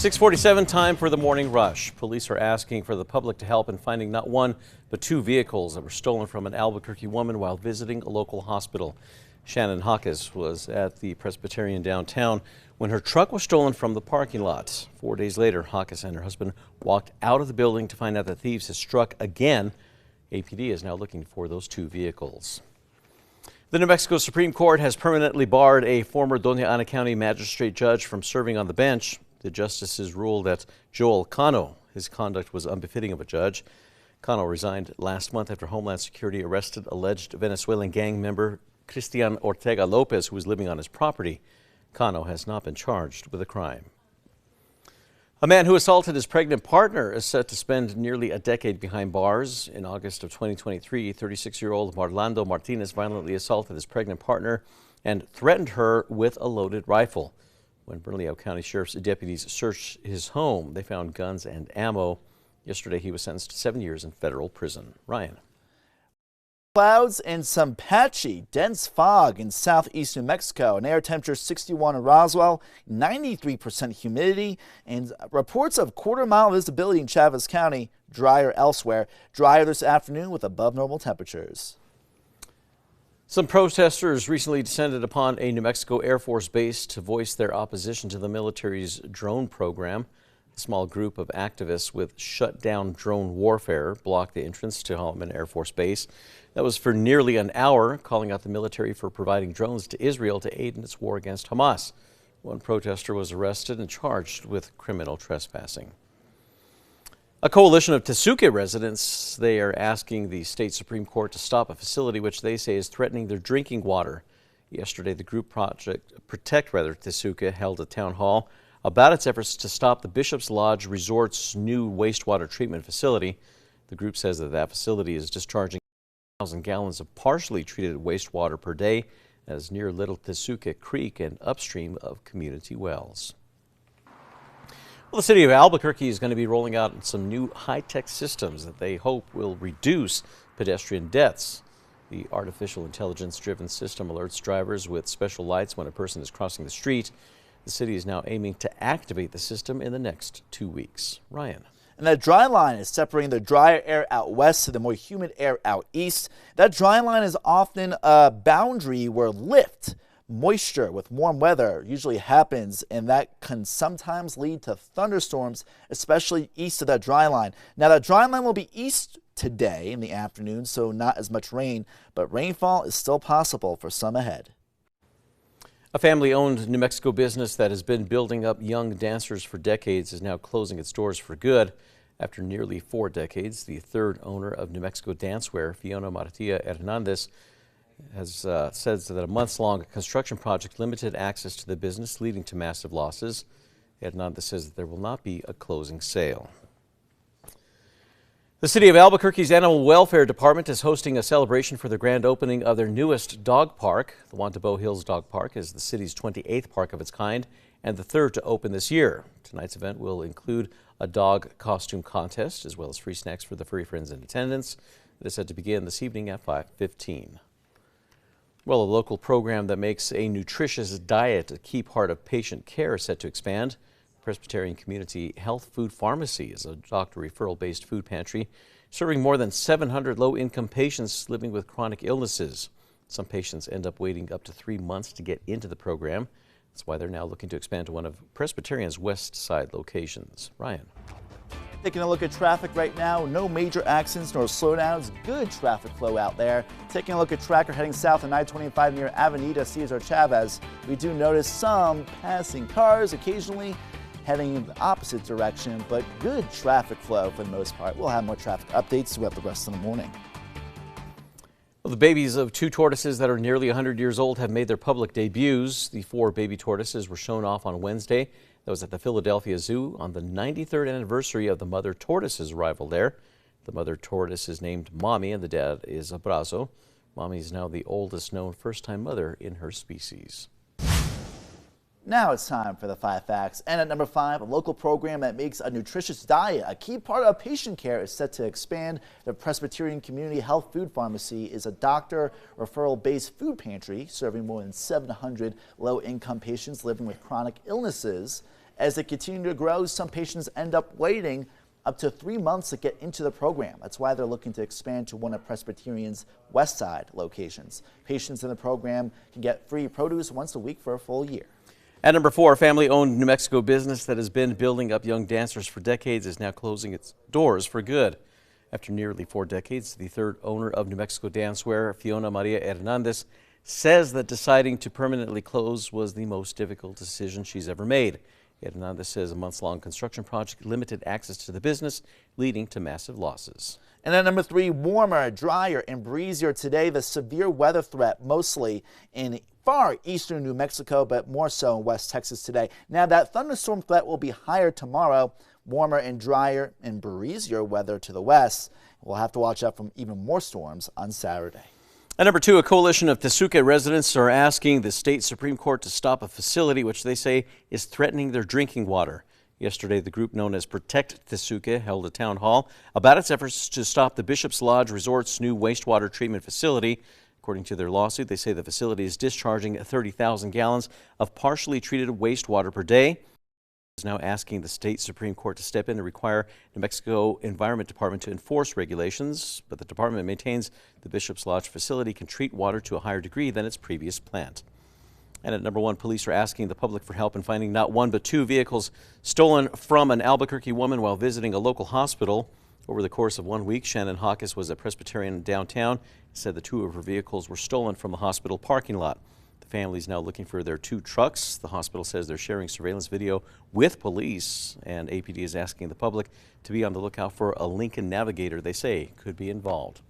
6:47, time for the morning rush. Police are asking for the public to help in finding not one, but two vehicles that were stolen from an Albuquerque woman while visiting a local hospital. Shannon Hawkes was at the Presbyterian downtown when her truck was stolen from the parking lot. 4 days later, Hawkes and her husband walked out of the building to find out that thieves had struck again. APD is now looking for those two vehicles. The New Mexico Supreme Court has permanently barred a former Doña Ana County magistrate judge from serving on the bench. The justices ruled that Joel Cano, his conduct was unbefitting of a judge. Cano resigned last month after Homeland Security arrested alleged Venezuelan gang member Cristian Ortega Lopez, who was living on his property. Cano has not been charged with a crime. A man who assaulted his pregnant partner is set to spend nearly a decade behind bars. In August of 2023, 36-year-old Marlando Martinez violently assaulted his pregnant partner and threatened her with a loaded rifle. When Bernalillo County Sheriff's deputies searched his home, they found guns and ammo. Yesterday, he was sentenced to 7 years in federal prison. Ryan. Clouds and some patchy, dense fog in southeast New Mexico. An air temperature 61 in Roswell, 93% humidity, and reports of quarter-mile visibility in Chavez County. Drier elsewhere. Drier this afternoon with above normal temperatures. Some protesters recently descended upon a New Mexico Air Force base to voice their opposition to the military's drone program. A small group of activists with shut down drone warfare blocked the entrance to Holloman Air Force Base. That was for nearly an hour, calling out the military for providing drones to Israel to aid in its war against Hamas. One protester was arrested and charged with criminal trespassing. A coalition of Tesuque residents, they are asking the state Supreme Court to stop a facility which they say is threatening their drinking water. Yesterday, the group Protect Tesuque held a town hall about its efforts to stop the Bishop's Lodge Resort's new wastewater treatment facility. The group says that facility is discharging 1,000 gallons of partially treated wastewater per day as near Little Tesuque Creek and upstream of community wells. Well, the city of Albuquerque is going to be rolling out some new high-tech systems that they hope will reduce pedestrian deaths. The artificial intelligence-driven system alerts drivers with special lights when a person is crossing the street. The city is now aiming to activate the system in the next 2 weeks. Ryan. And that dry line is separating the drier air out west to the more humid air out east. That dry line is often a boundary where lift, moisture with warm weather usually happens, and that can sometimes lead to thunderstorms, especially east of that dry line. Now, that dry line will be east today in the afternoon, so not as much rain, but rainfall is still possible for some ahead. A family-owned New Mexico business that has been building up young dancers for decades is now closing its doors for good. After nearly 4 decades, the third owner of New Mexico Dancewear, Fiona Martia Hernandez, has said that a months-long construction project limited access to the business, leading to massive losses. Hernandez says that there will not be a closing sale. The City of Albuquerque's Animal Welfare Department is hosting a celebration for the grand opening of their newest dog park. The Wantabo Hills Dog Park is the city's 28th park of its kind and the third to open this year. Tonight's event will include a dog costume contest as well as free snacks for the furry friends in attendance. It is set to begin this evening at 5:15. Well, a local program that makes a nutritious diet a key part of patient care is set to expand. Presbyterian Community Health Food Pharmacy is a doctor referral-based food pantry serving more than 700 low-income patients living with chronic illnesses. Some patients end up waiting up to 3 months to get into the program. That's why they're now looking to expand to one of Presbyterian's West Side locations. Ryan. Taking a look at traffic right now, no major accidents nor slowdowns, good traffic flow out there. Taking a look at tracker heading south on I-25 near Avenida Cesar Chavez, we do notice some passing cars occasionally heading in the opposite direction, but good traffic flow for the most part. We'll have more traffic updates throughout the rest of the morning. Well, the babies of 2 tortoises that are nearly 100 years old have made their public debuts. The 4 baby tortoises were shown off on Wednesday. That was at the Philadelphia Zoo on the 93rd anniversary of the mother tortoise's arrival there. The mother tortoise is named Mommy and the dad is Abrazo. Mommy is now the oldest known first-time mother in her species. Now it's time for the 5 facts. And at number 5, a local program that makes a nutritious diet a key part of patient care is set to expand. The Presbyterian Community Health Food Pharmacy is a doctor referral-based food pantry serving more than 700 low-income patients living with chronic illnesses. As they continue to grow, some patients end up waiting up to 3 months to get into the program. That's why they're looking to expand to one of Presbyterian's West Side locations. Patients in the program can get free produce once a week for a full year. At number 4, a family-owned New Mexico business that has been building up young dancers for decades is now closing its doors for good. After nearly 4 decades, the third owner of New Mexico Dancewear, Fiona Maria Hernandez, says that deciding to permanently close was the most difficult decision she's ever made. Hernandez says a months-long construction project limited access to the business, leading to massive losses. And at number 3, warmer, drier, and breezier today. The severe weather threat mostly in far eastern New Mexico, but more so in West Texas today. Now, that thunderstorm threat will be higher tomorrow. Warmer and drier and breezier weather to the west. We'll have to watch out for even more storms on Saturday. At number 2, a coalition of Tesuque residents are asking the state Supreme Court to stop a facility which they say is threatening their drinking water. Yesterday, the group known as Protect Tesuque held a town hall about its efforts to stop the Bishop's Lodge Resort's new wastewater treatment facility. According to their lawsuit, they say the facility is discharging 30,000 gallons of partially treated wastewater per day. Is now asking the state Supreme Court to step in and require New Mexico Environment Department to enforce regulations, but the department maintains the Bishop's Lodge facility can treat water to a higher degree than its previous plant. And at number 1, police are asking the public for help in finding not 1 but 2 vehicles stolen from an Albuquerque woman while visiting a local hospital. Over the course of 1 week, Shannon Hawkins was at Presbyterian downtown. Said the 2 of her vehicles were stolen from the hospital parking lot. The family is now looking for their 2 trucks. The hospital says they're sharing surveillance video with police, and APD is asking the public to be on the lookout for a Lincoln Navigator they say could be involved.